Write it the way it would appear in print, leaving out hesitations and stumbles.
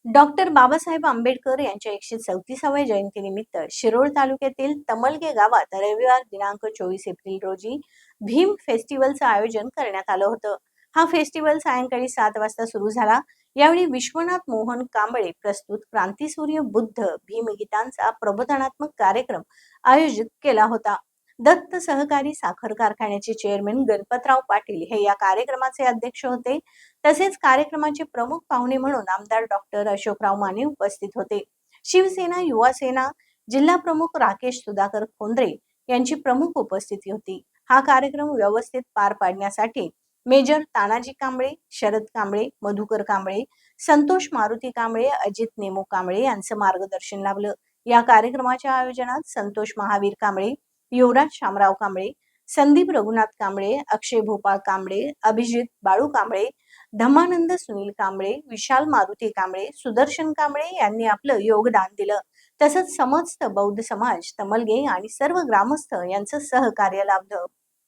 Doctor Babasaheb Ambedkar यांच्या 134व्या जयंतीनिमित्त शिरोळ तालुक्यातील तमलगे गावात रविवार दिनांक 24 एप्रिल रोजी भीम फेस्टिवलचं आयोजन करण्यात आलं होतं. हा फेस्टिवल सायंकाळी 7 वाजता सुरू झाला. यावेळी विश्वनाथ मोहन कांबळे प्रस्तुत क्रांतीसूर्य बुद्ध भीमगीतांचा प्रबोधनात्मक कार्यक्रम आयोजित केला होता. दत्त सहकारी साखर कारखान्याचे चेअरमन गणपतराव पाटील हे या कार्यक्रमाचे अध्यक्ष होते. तसेच कार्यक्रमाचे प्रमुख पाहुणे म्हणून आमदार डॉक्टर अशोकराव माने उपस्थित होते. शिवसेना युवा सेना जिल्हा प्रमुख राकेश सुधाकर खोंद्रे यांची प्रमुख उपस्थिती होती. हा कार्यक्रम व्यवस्थित पार पाडण्यासाठी मेजर तानाजी कांबळे, शरद कांबळे, मधुकर कांबळे, संतोष मारुती कांबळे, अजित नेमो कांबळे यांचं मार्गदर्शन लाभलं. या कार्यक्रमाच्या आयोजनात संतोष महावीर कांबळे, युवराज शामराव कांबळे, संदीप रघुनाथ कांबळे, अक्षय भोपाळ कांबळे, अभिजित बाळू कांबळे, धम्मानंद सुनील कांबळे, विशाल मारुती कांबळे, सुदर्शन कांबळे यांनी आपलं योगदान दिलं. तसंच समस्त बौद्ध समाज, तमलगे आणि सर्व ग्रामस्थ यांचं सहकार्य लाभलं.